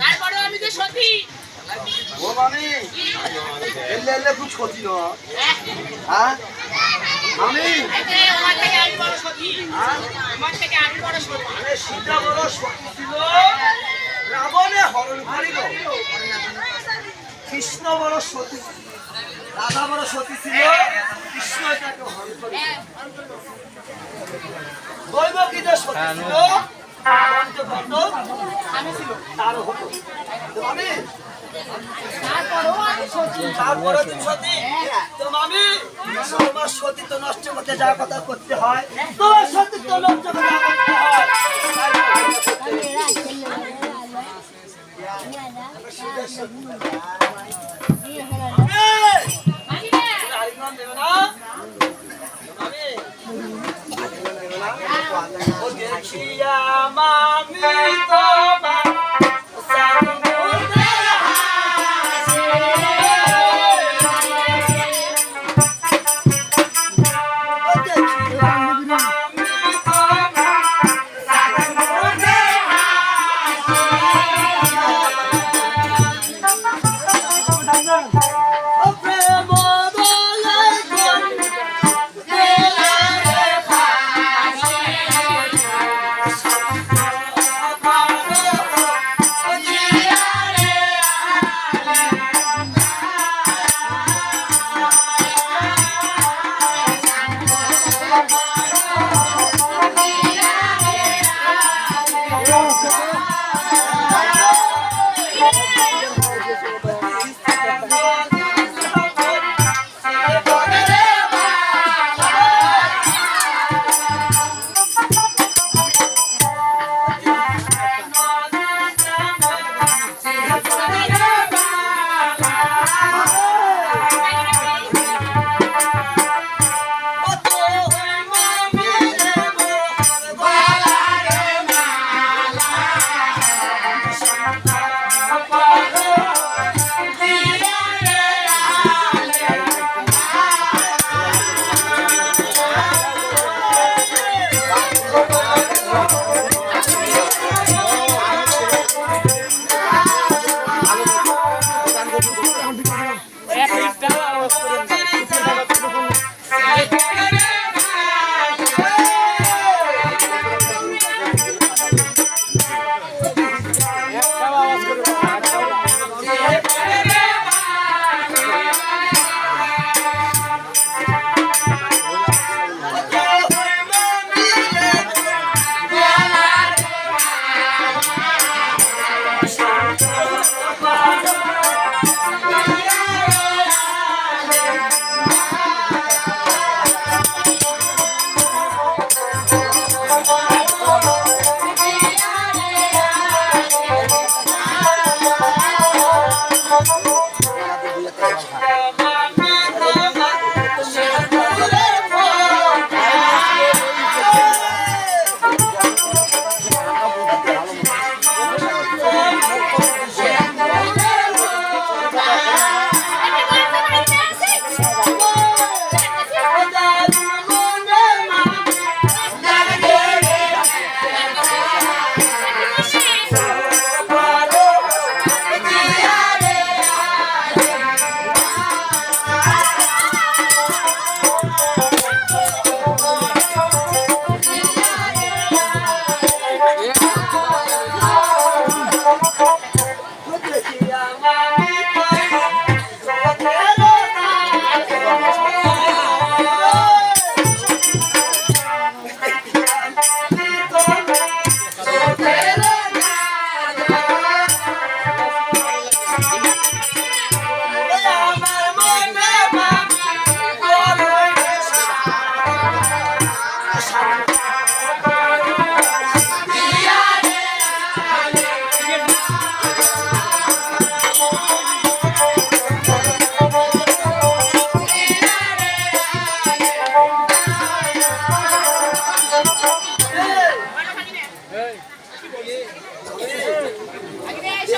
তারপরে আমি যে সতী ও মামি এলে এলে খুব সতী না হ্যাঁ আমি আমার থেকে আমি বড় সতী আমার থেকে আমি বড় সতী মানে সীতা বড় সতী ছিল রাবণে হরণ করিল কৃষ্ণ বড় সতী রাধা বড় সতী ছিল কৃষ্ণ তাকে হরণ করিল দৈবকীদের সতী ছিল আমি ছিল তারও হতো আমি তারপরে তুমি সতী তো মামি তোমার সতীত্ব নষ্ট করতে যা কথা করতে হয় তোমার সতীত্ব নষ্ট করতে হয় দেখিয়া মামি তোমার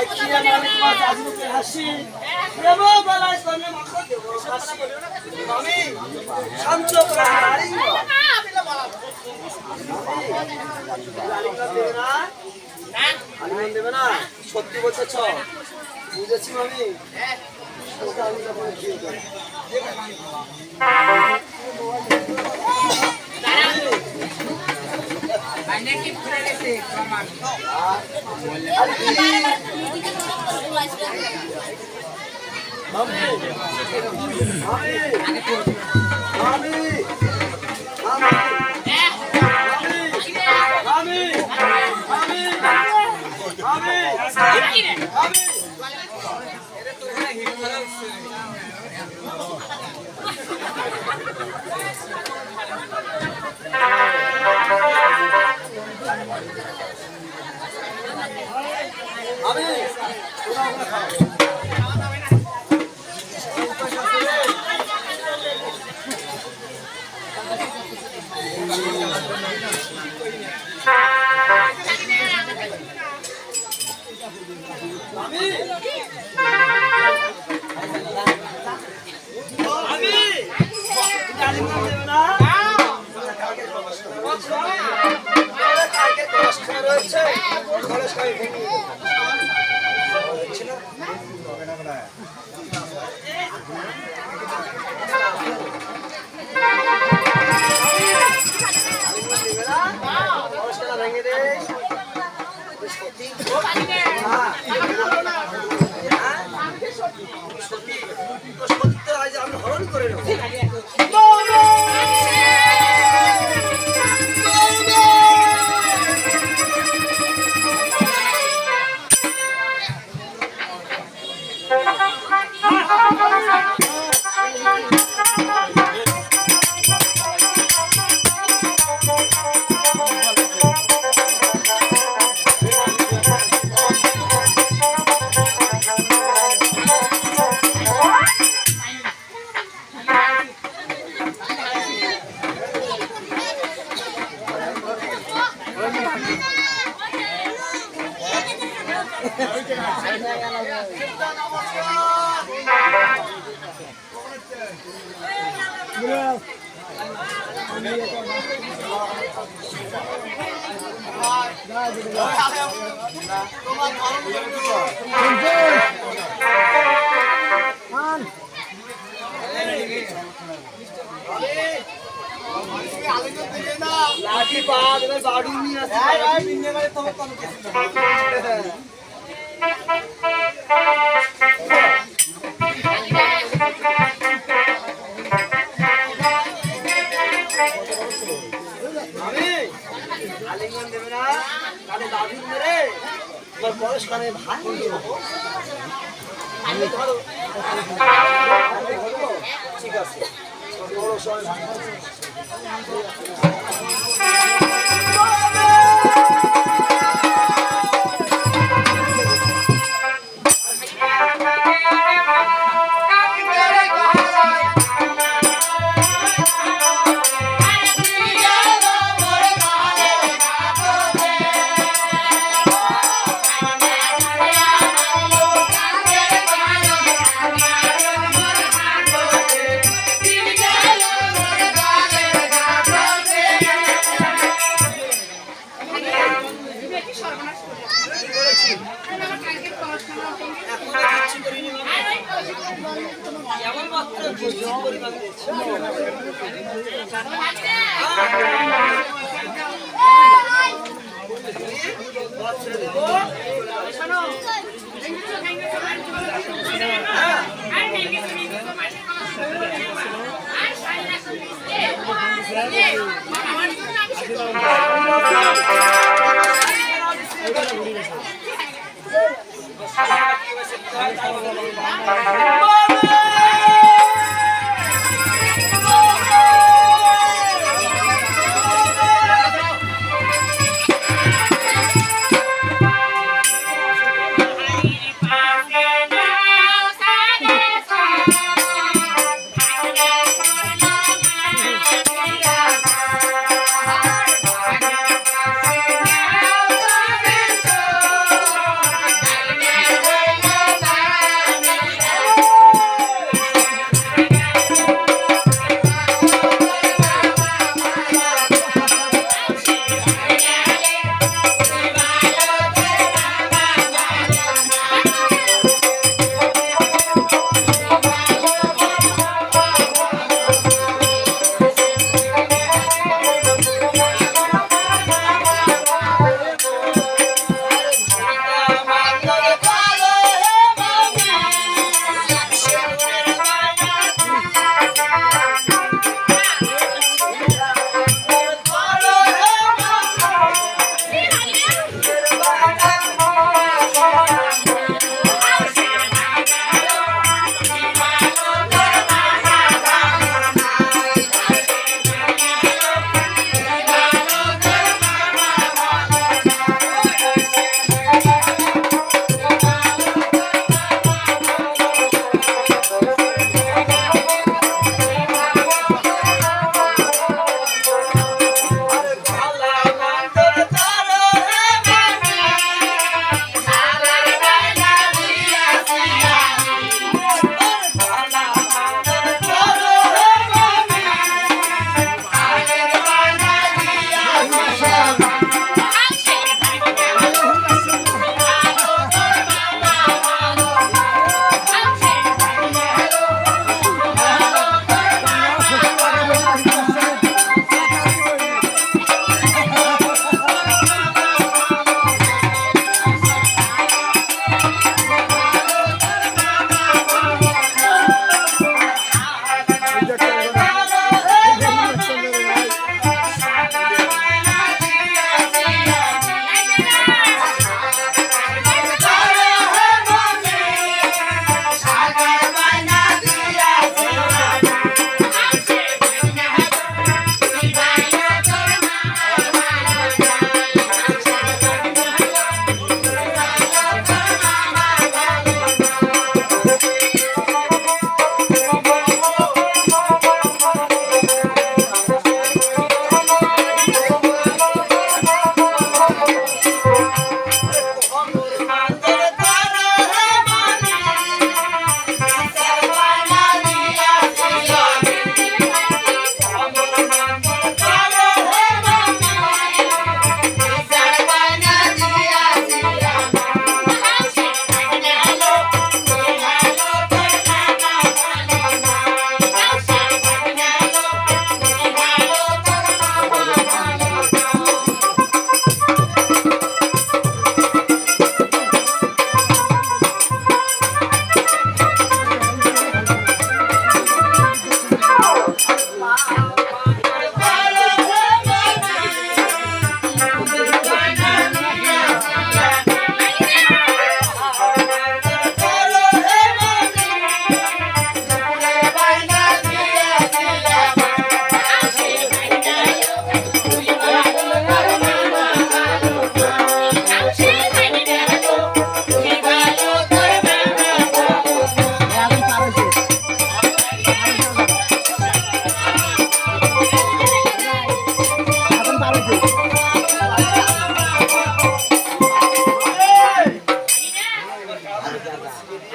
দেখিয়ে আমি তোমার জাদুকে হাসি দেব গলায় সোনে মাথা দেব হাসি আমি শান্ত করে আলিঙ্গ দেবে না আলিঙ্গন দেবে না সত্যি বলতেছ বুঝেছি আমি আমি হরণ করে নেব লাঠি বাদ বাড়ি নিয়ে আসে তোমার আলিঙ্গন দেবে না তাহলে দাবি মেরে তোমার বয়স কানে ভাই ঠিক আছে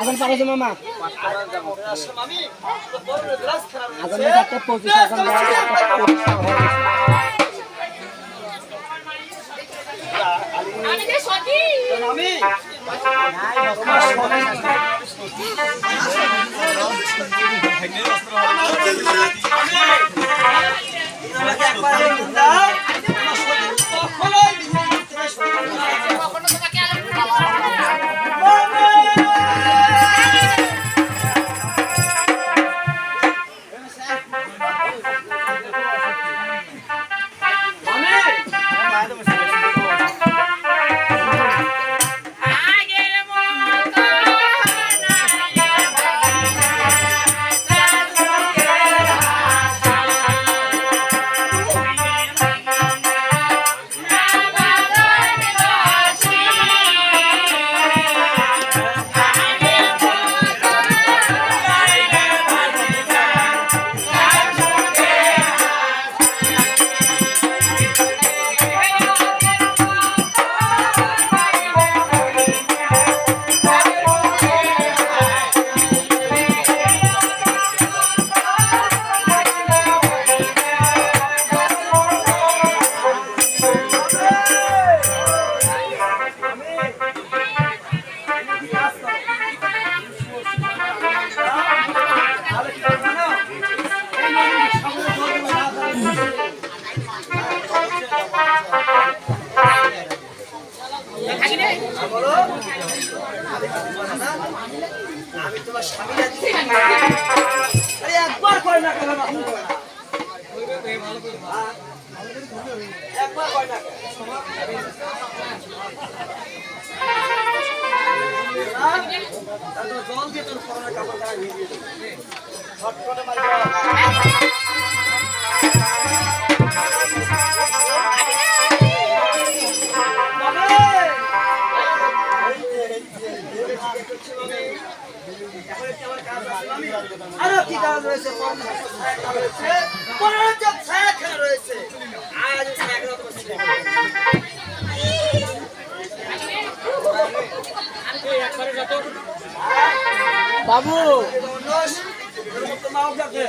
এখন পারেছে মামা মামি তো বড় গ্লাস খারাপ এখন 4:25 এখন আমি যে সতী মামি তোমাকে একবার দাও তোমার সতী কখনোই বিয়ে করতে পারবে না কখনো তোমাকে আগের মতো আমি তোমার স্বামী আরে একবার করে না কেন আমি করে না একবার করে না জল দিয়ে তোর ফোনের কাপড় খারাপ হয়ে গিয়েছে ছটফটে মারি আরো কি কাজ রয়েছে ছায়া খেলা রয়েছে আজ ছায়া বাবু মাও যাকে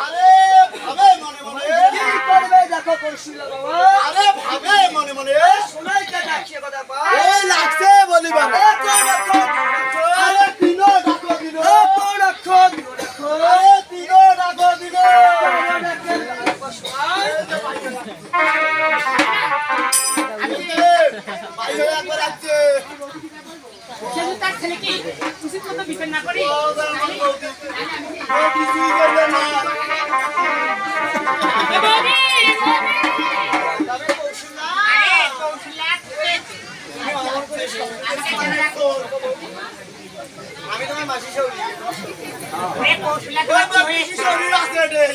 আরে ভাবে মনে মনে কি করবে দেখো কৌশল্যা বাবা আরে ভাবে মনে মনে শোনাইতে যাচ্ছে কথা কয় এই লাগছে বলিবার আরে দিনো ডাকো দিনো আরে দিনো ডাকো দিনো বাইরে একবার আসছে সেজন্য তার ছেলে কি উচিত মতো বিচার না করি কিছুই করবে না তবে কৌশল্যা আরে কৌশল্যা আমি তোমার মাসি সৌরি ওরে কৌশল্যা শরীর আছে রে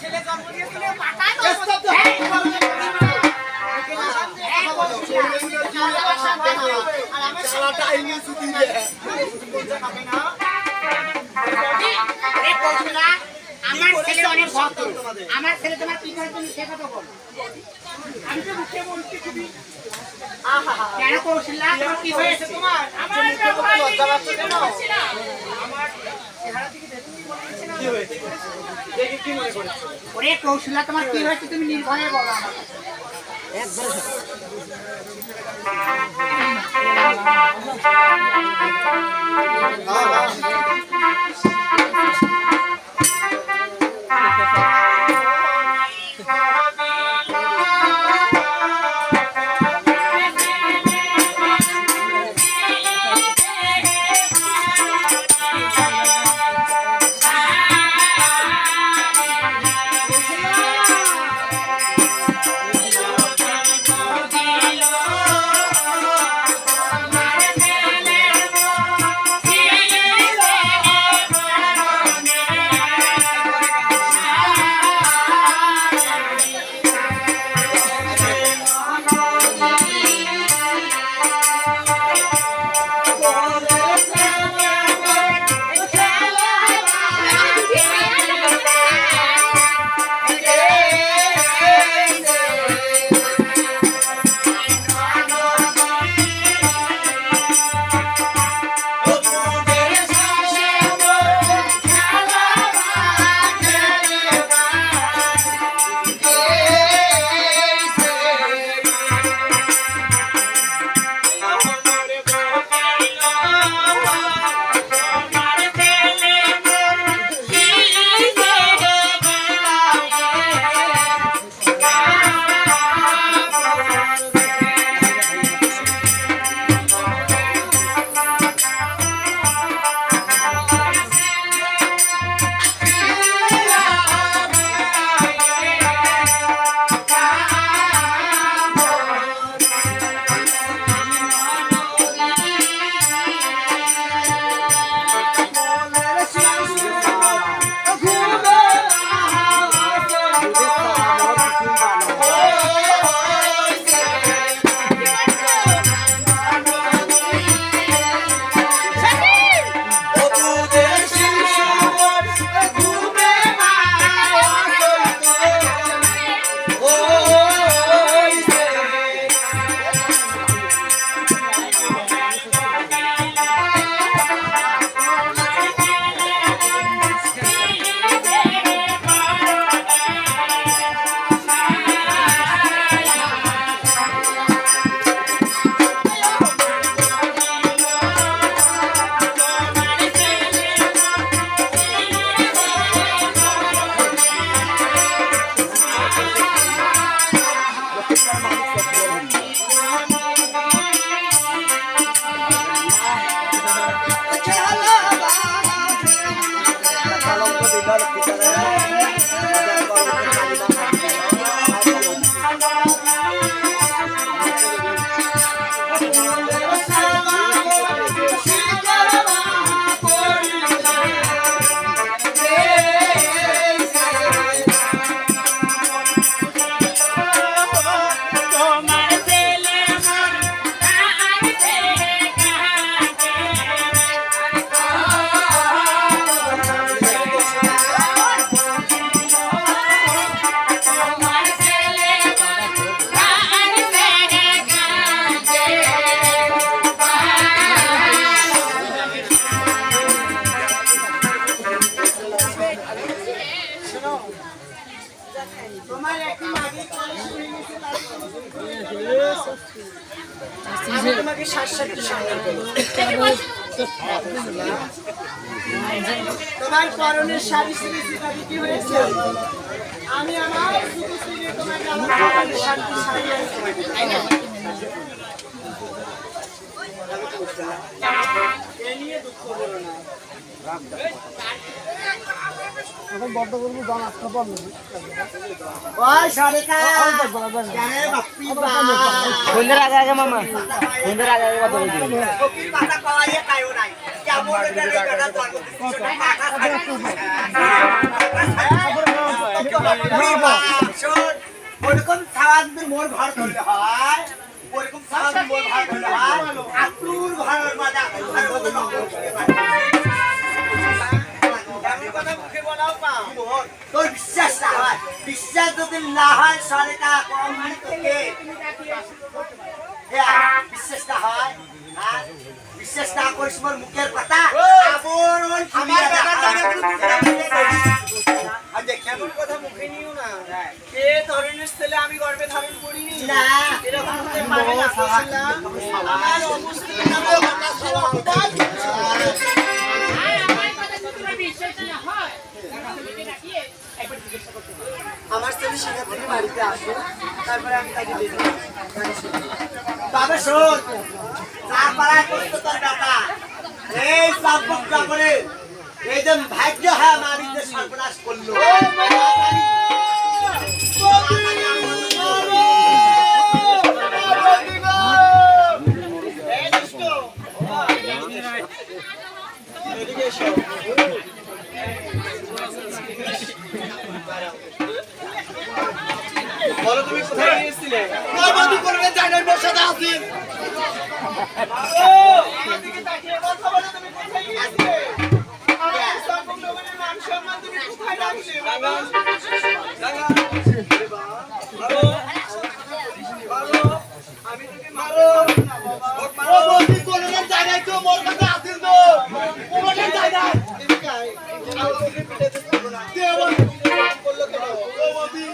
ছেলে জন্ম দিয়েছিল পাঠায় শালাটা আইনে ছুটি দে আমার ছেলে অনেক ভক্ত আমার ছেলে তোমার কি করে তুমি সে কথা বল আমি তো মুখে বলছি খুবই কেন কৌশল্যা তোমার কি হয়েছে তোমার আমার লজ্জা লাগছে কেন আমার চেহারা থেকে দেখুন বলছে না কি হয়েছে দেখি কি মনে করছো ওরে কৌশল্যা তোমার কি হয়েছে তুমি নির্ভয়ে বলো আমাকে তোমার একটি মাগি কলেজ করে নিয়েছে তার আমি তোমাকে শাশ্বত সন্ধান করব। তোমার পরনের শাড়ি ছিঁড়েছি তাতে কি হয়েছে? আমি আমার শুধু ছিঁড়ে তোমাকে আমার পরনের শাড়ি তাই না? এ নিয়ে দুঃখ করো না। এখন বদ্ধ করবো গান আসতে পারলো ওই সরেকা জানে বাপ্পি বা সন্ধ্যের আগে আগে মামা সন্ধ্যের আগে আগে কথা বলছি ওকি পাতা পাওয়াইয়া কায়ও নাই কেমন এটা এটা ওরকম সারাদিন মোর ঘর করলে হয়, ওরকম সারাদিন মোর ঘর করলে হয়, আতুর ঘরের মাঝে ঘরের মধ্যে নকল করে তোর বিশ্বাস না হয়, বিশ্বাস যদি না হয় সরেকা কম মানে তোকে বিশ্বাস না হয়, বিশ্বাস না করিস মোর মুখের কথা কেমন কথা মুখে নিও না। এ ধরনের ছেলে আমি গর্বে ধারণ করিনি না, এরকম হতে পারে না। আমার আমার ছেলে সেখান থেকে বাড়িতে আসে, তারপরে আমি তাকে দেখি বাবা শোন যা পাড়ায় করতো তোর বেটা এই সাবুকটা করে এই যে ভাগ্য হ্যাঁ মারিতে সর্বনাশ করলো। বলো তুমি কোথায় গিয়েছিলে? নবদি করবে জানার বসাতে আছি। আমাদেরকে তাকিয়ে কথা বলো, তুমি কোথায় গিয়েছিলে? আমার সর্বম নবনের মান সম্মান তুমি কোথায় রাখলে? বাবা দাদা মারো মারো আমি তোকে মারো ও বলতি করবে জানাই তো মোর কথা আছিল তো ওটা জানা তুমি কাই আমাকে পিটাতে পারবো না কে বললো কেন ও বলতি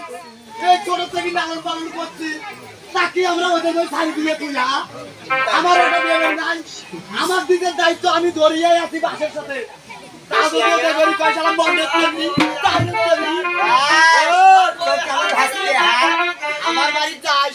এই ছোট থেকে লালন পালন করছি তাকে আমরা ওদের ছাড়ি দিয়ে তুলা আমার ওটা বিয়ে নাই, আমার দিকের দায়িত্ব আমি ধরিয়ে আছি বাসের সাথে আমার বাড়ি যাস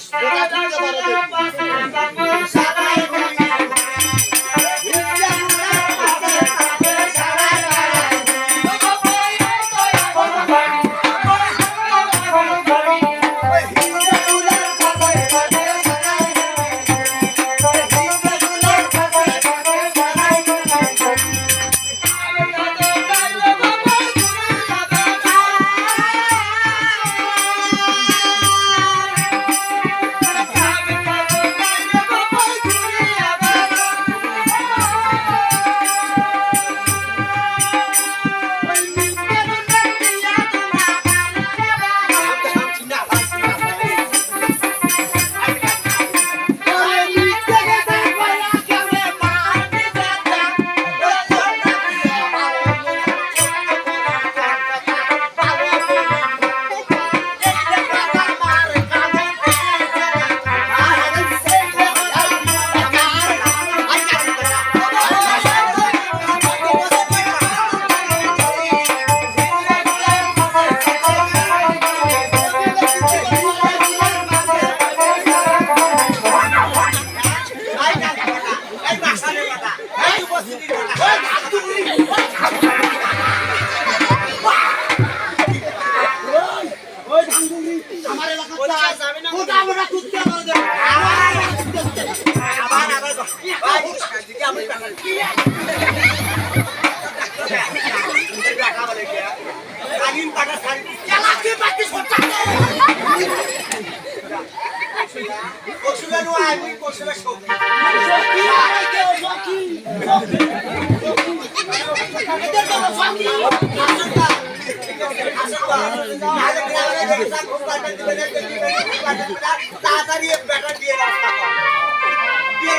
তাড়াতাড়ি ব্যাটা দিয়ে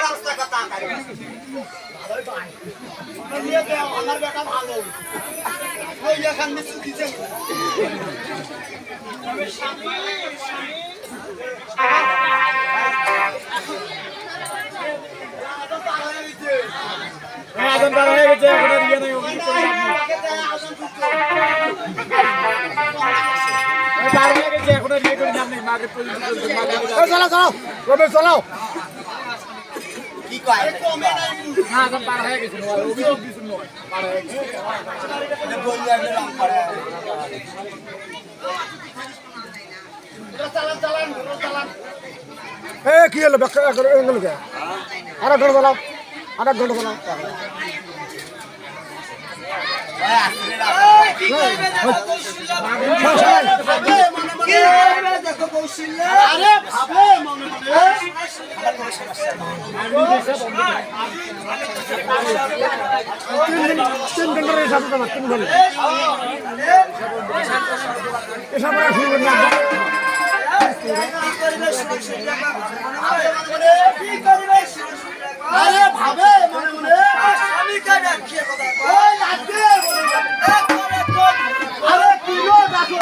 রাস্তা কর তাড়াতাড়ি আমার বেটা ভালো ওই এখান দিচ্ছে আদম পার হয়ে গেছে এখন আর ইয়ে নাই পার হয়ে গেছে এখন আর ইয়ে করে নাম নেই মাকে চালাও চালাও রবে চালাও কি কয় না আদম পার হয়ে গেছে অভিযোগ দিছুন নয় পার হয়ে গেছে এটা বললি আমি রাম করে এ কি হলো ব্যাখ্যা করে এঙ্গল কে আর ঘন্টা চালাও আর ঘন্টা চালাও দেখো কৌশল্যা আরে ভাবে মনে মনে তিন ঘন্টার হিসাব তোমার 3 ঘন্টা এসব আর শুনবেন না আরে ভাবে মনে মনে স্বামীকে ডাকিয়ে কথা কয় আরে কিনো ডাকো